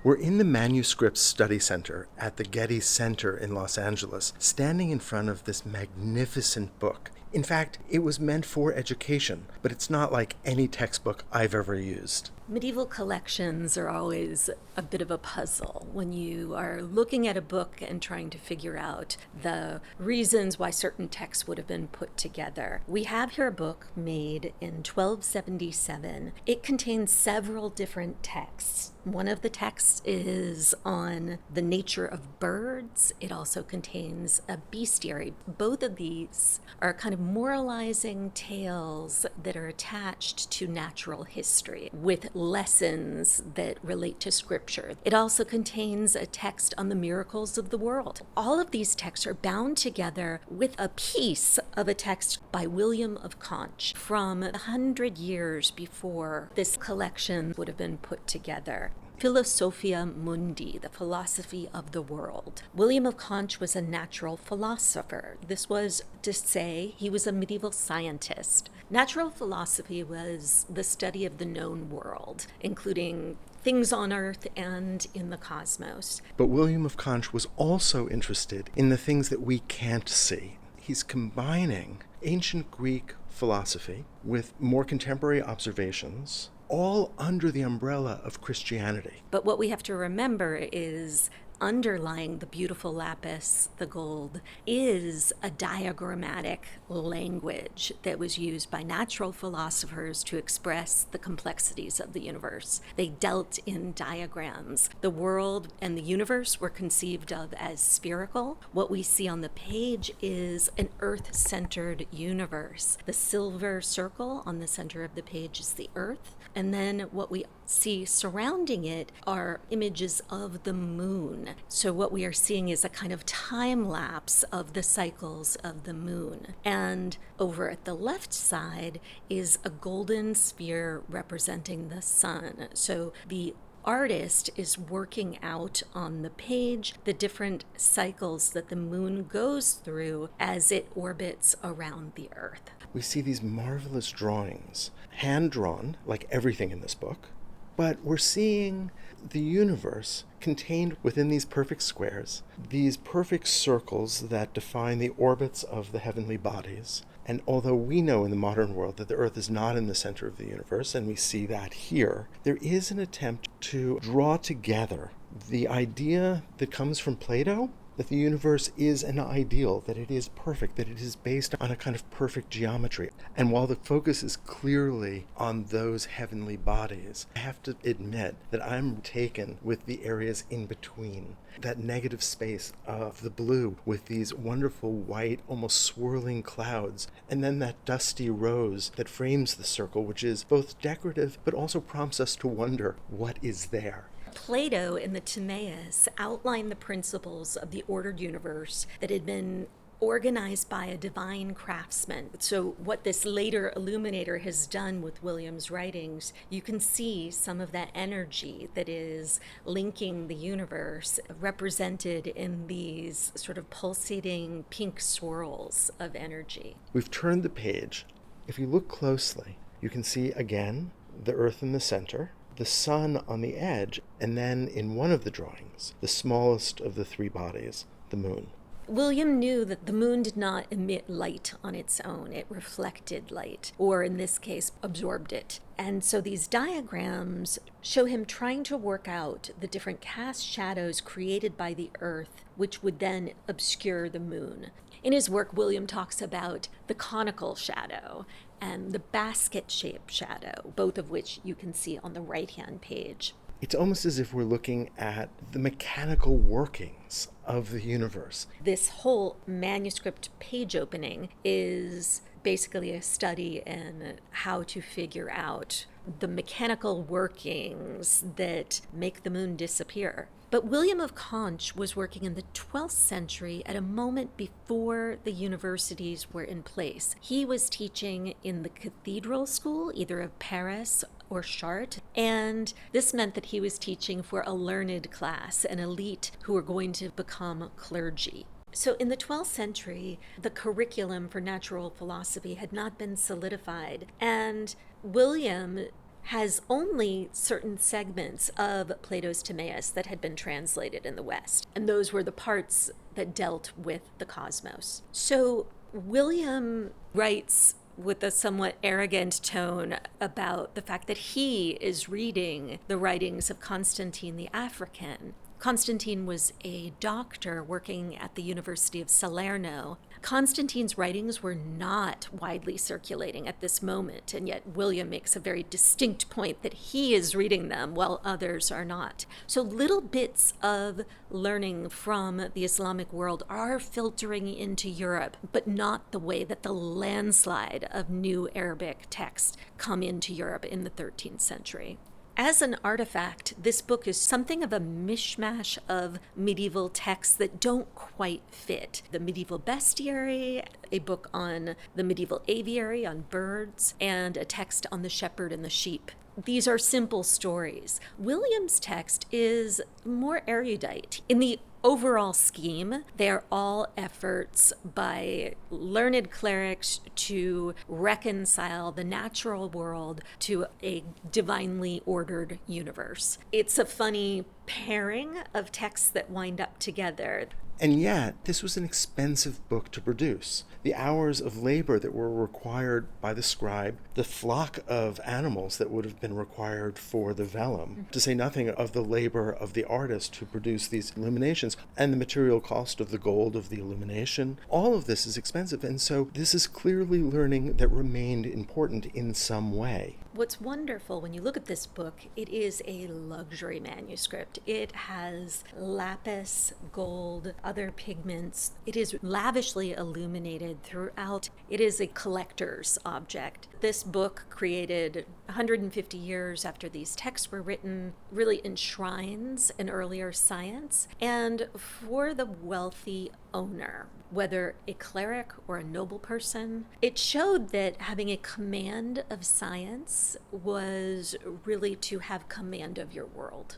We're in the Manuscript Study Center at the Getty Center in Los Angeles, standing in front of this magnificent book. In fact, it was meant for education, but it's not like any textbook I've ever used. Medieval collections are always a bit of a puzzle when you are looking at a book and trying to figure out the reasons why certain texts would have been put together. We have here a book made in 1277. It contains several different texts. One of the texts is on the nature of birds. It also contains a bestiary. Both of these are kind of moralizing tales that are attached to natural history with lessons that relate to scripture. It also contains a text on the miracles of the world. All of these texts are bound together with a piece of a text by William of Conches from 100 years before this collection would have been put together. Philosophia Mundi, the philosophy of the world. William of Conches was a natural philosopher. This was to say he was a medieval scientist. Natural philosophy was the study of the known world, including things on Earth and in the cosmos. But William of Conches was also interested in the things that we can't see. He's combining ancient Greek philosophy with more contemporary observations, all under the umbrella of Christianity. But what we have to remember is underlying the beautiful lapis, the gold, is a diagrammatic language that was used by natural philosophers to express the complexities of the universe. They dealt in diagrams. The world and the universe were conceived of as spherical. What we see on the page is an earth-centered universe. The silver circle on the center of the page is the earth, and then what we see surrounding it are images of the moon. So what we are seeing is a kind of time lapse of the cycles of the moon. And over at the left side is a golden sphere representing the sun. So the artist is working out on the page the different cycles that the moon goes through as it orbits around the earth. We see these marvelous drawings, hand-drawn, like everything in this book, but we're seeing the universe contained within these perfect squares, these perfect circles that define the orbits of the heavenly bodies. And although we know in the modern world that the Earth is not in the center of the universe, and we see that here, there is an attempt to draw together the idea that comes from Plato, that the universe is an ideal, that it is perfect, that it is based on a kind of perfect geometry. And while the focus is clearly on those heavenly bodies, I have to admit that I'm taken with the areas in between. That negative space of the blue with these wonderful white, almost swirling clouds, and then that dusty rose that frames the circle, which is both decorative but also prompts us to wonder what is there. Plato in the Timaeus outlined the principles of the ordered universe that had been organized by a divine craftsman. So what this later illuminator has done with William's writings, you can see some of that energy that is linking the universe represented in these sort of pulsating pink swirls of energy. We've turned the page. If you look closely, you can see again the Earth in the center, the sun on the edge, and then in one of the drawings, the smallest of the three bodies, the moon. William knew that the moon did not emit light on its own. It reflected light, or in this case, absorbed it. And so these diagrams show him trying to work out the different cast shadows created by the Earth, which would then obscure the moon. In his work, William talks about the conical shadow and the basket-shaped shadow, both of which you can see on the right-hand page. It's almost as if we're looking at the mechanical workings of the universe. This whole manuscript page opening is basically a study in how to figure out the mechanical workings that make the moon disappear. But William of Conches was working in the 12th century at a moment before the universities were in place. He was teaching in the cathedral school, either of Paris or Chartres, and this meant that he was teaching for a learned class, an elite who were going to become clergy. So in the 12th century, the curriculum for natural philosophy had not been solidified, and William has only certain segments of Plato's Timaeus that had been translated in the West, and those were the parts that dealt with the cosmos. So William writes with a somewhat arrogant tone about the fact that he is reading the writings of Constantine the African. Constantine was a doctor working at the University of Salerno. Constantine's writings were not widely circulating at this moment, and yet William makes a very distinct point that he is reading them while others are not. So little bits of learning from the Islamic world are filtering into Europe, but not the way that the landslide of new Arabic texts come into Europe in the 13th century. As an artifact, this book is something of a mishmash of medieval texts that don't quite fit. The medieval bestiary, a book on the medieval aviary, on birds, and a text on the shepherd and the sheep. These are simple stories. William's text is more erudite. In the overall scheme, they are all efforts by learned clerics to reconcile the natural world to a divinely ordered universe. It's a funny pairing of texts that wind up together. And yet, this was an expensive book to produce. The hours of labor that were required by the scribe, the flock of animals that would have been required for the vellum, to say nothing of the labor of the artist who produced these illuminations, and the material cost of the gold of the illumination. All of this is expensive, and so this is clearly learning that remained important in some way. What's wonderful when you look at this book, it is a luxury manuscript. It has lapis, gold, other pigments. It is lavishly illuminated throughout. It is a collector's object. This book, created 150 years after these texts were written, really enshrines an earlier science. And for the wealthy owner, whether a cleric or a noble person, it showed that having a command of science was really to have command of your world.